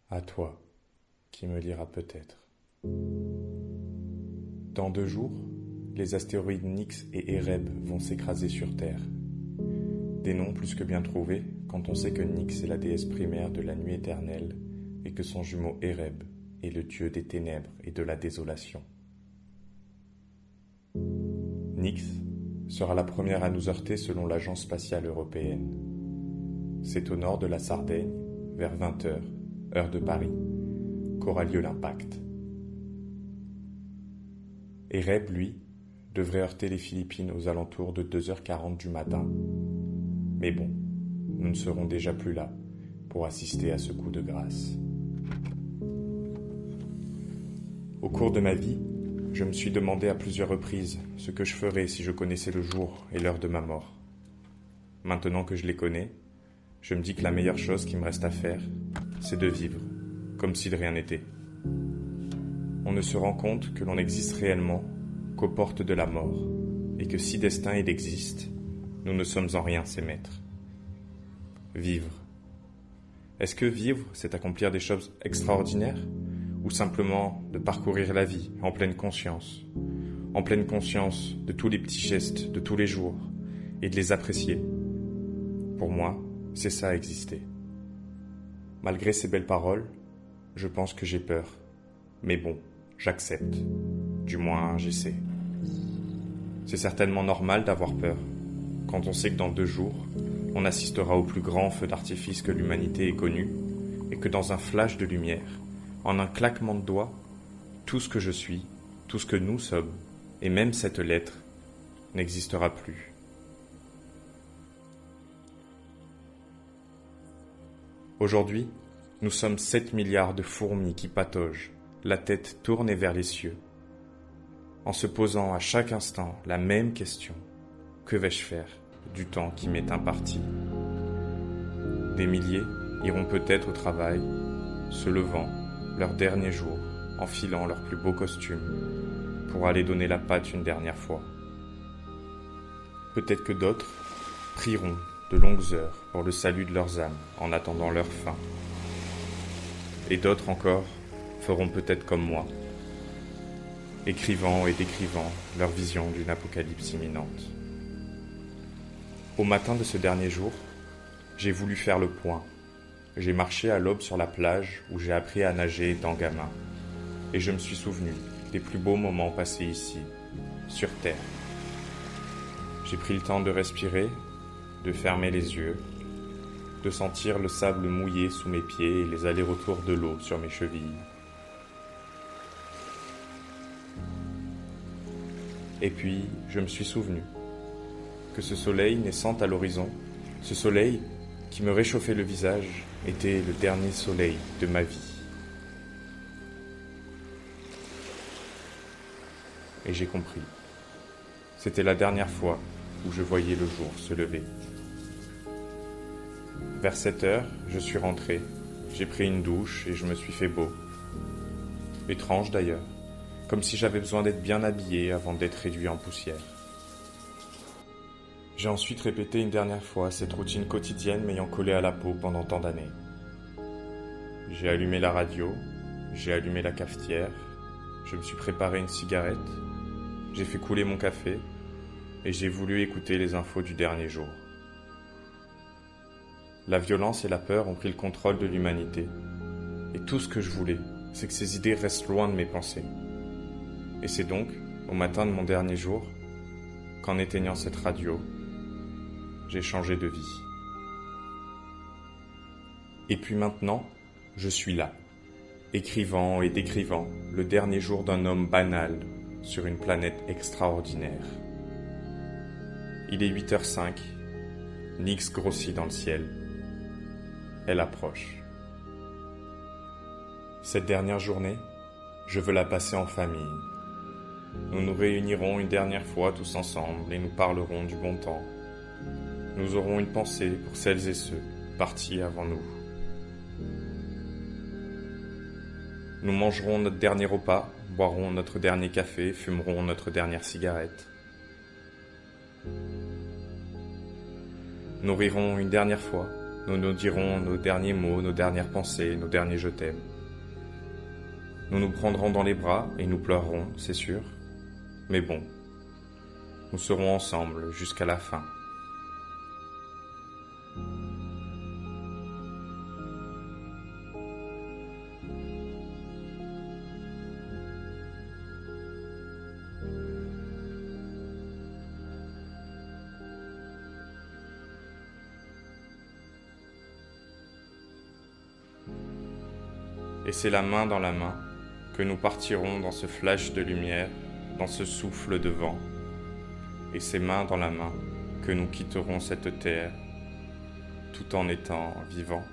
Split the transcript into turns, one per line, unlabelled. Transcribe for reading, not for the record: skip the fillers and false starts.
À toi, qui me lira peut-être. Dans 2 jours, les astéroïdes Nyx et Ereb vont s'écraser sur Terre. Des noms plus que bien trouvés quand on sait que Nyx est la déesse primaire de la nuit éternelle et que son jumeau Ereb est le dieu des ténèbres et de la désolation. Nyx sera la première à nous heurter selon l'Agence spatiale européenne. C'est au nord de la Sardaigne, vers 20h, heure de Paris, qu'aura lieu l'impact. Ereb, lui, devrait heurter les Philippines aux alentours de 2h40 du matin. Mais bon, nous ne serons déjà plus là pour assister à ce coup de grâce. Au cours de ma vie, je me suis demandé à plusieurs reprises ce que je ferais si je connaissais le jour et l'heure de ma mort. Maintenant que je les connais, je me dis que la meilleure chose qui me reste à faire, c'est de vivre, comme si de rien n'était. On ne se rend compte que l'on existe réellement qu'aux portes de la mort, et que si destin il existe, nous ne sommes en rien ses maîtres. Vivre. Est-ce que vivre, c'est accomplir des choses extraordinaires, ou simplement de parcourir la vie en pleine conscience de tous les petits gestes de tous les jours, et de les apprécier? Pour moi, c'est ça exister. Malgré ces belles paroles, je pense que j'ai peur. Mais bon, j'accepte. Du moins, j'essaie. C'est certainement normal d'avoir peur, quand on sait que dans 2 jours, on assistera au plus grand feu d'artifice que l'humanité ait connu, et que dans un flash de lumière, en un claquement de doigts, tout ce que je suis, tout ce que nous sommes, et même cette lettre, n'existera plus. Aujourd'hui, nous sommes 7 milliards de fourmis qui pataugent, la tête tournée vers les cieux, en se posant à chaque instant la même question. Que vais-je faire du temps qui m'est imparti? Des milliers iront peut-être au travail, se levant, leur dernier jour, enfilant leur plus beau costume, pour aller donner la patte une dernière fois. Peut-être que d'autres prieront de longues heures pour le salut de leurs âmes en attendant leur fin. Et d'autres encore feront peut-être comme moi, écrivant et décrivant leur vision d'une apocalypse imminente. Au matin de ce dernier jour, j'ai voulu faire le point. J'ai marché à l'aube sur la plage où j'ai appris à nager étant gamin, et je me suis souvenu des plus beaux moments passés ici, sur Terre. J'ai pris le temps de respirer, de fermer les yeux, de sentir le sable mouillé sous mes pieds et les allers-retours de l'eau sur mes chevilles. Et puis, je me suis souvenu que ce soleil naissant à l'horizon, ce soleil qui me réchauffait le visage, était le dernier soleil de ma vie. Et j'ai compris. C'était la dernière fois où je voyais le jour se lever. Vers 7h, je suis rentré. J'ai pris une douche et je me suis fait beau. Étrange d'ailleurs, comme si j'avais besoin d'être bien habillé avant d'être réduit en poussière. J'ai ensuite répété une dernière fois cette routine quotidienne m'ayant collé à la peau pendant tant d'années. J'ai allumé la radio, j'ai allumé la cafetière, je me suis préparé une cigarette, j'ai fait couler mon café et j'ai voulu écouter les infos du dernier jour. La violence et la peur ont pris le contrôle de l'humanité. Et tout ce que je voulais, c'est que ces idées restent loin de mes pensées. Et c'est donc, au matin de mon dernier jour, qu'en éteignant cette radio, j'ai changé de vie. Et puis maintenant, je suis là, écrivant et décrivant le dernier jour d'un homme banal sur une planète extraordinaire. Il est 8h05, Nyx grossit dans le ciel. Elle approche. Cette dernière journée, je veux la passer en famille. Nous nous réunirons une dernière fois tous ensemble et nous parlerons du bon temps. Nous aurons une pensée pour celles et ceux partis avant nous. Nous mangerons notre dernier repas, boirons notre dernier café, fumerons notre dernière cigarette. Nous rirons une dernière fois Nous nous dirons nos derniers mots, nos dernières pensées, nos derniers je t'aime. Nous nous prendrons dans les bras et nous pleurerons, c'est sûr. Mais bon, nous serons ensemble jusqu'à la fin. Et c'est la main dans la main que nous partirons dans ce flash de lumière, dans ce souffle de vent. Et c'est main dans la main que nous quitterons cette terre, tout en étant vivants.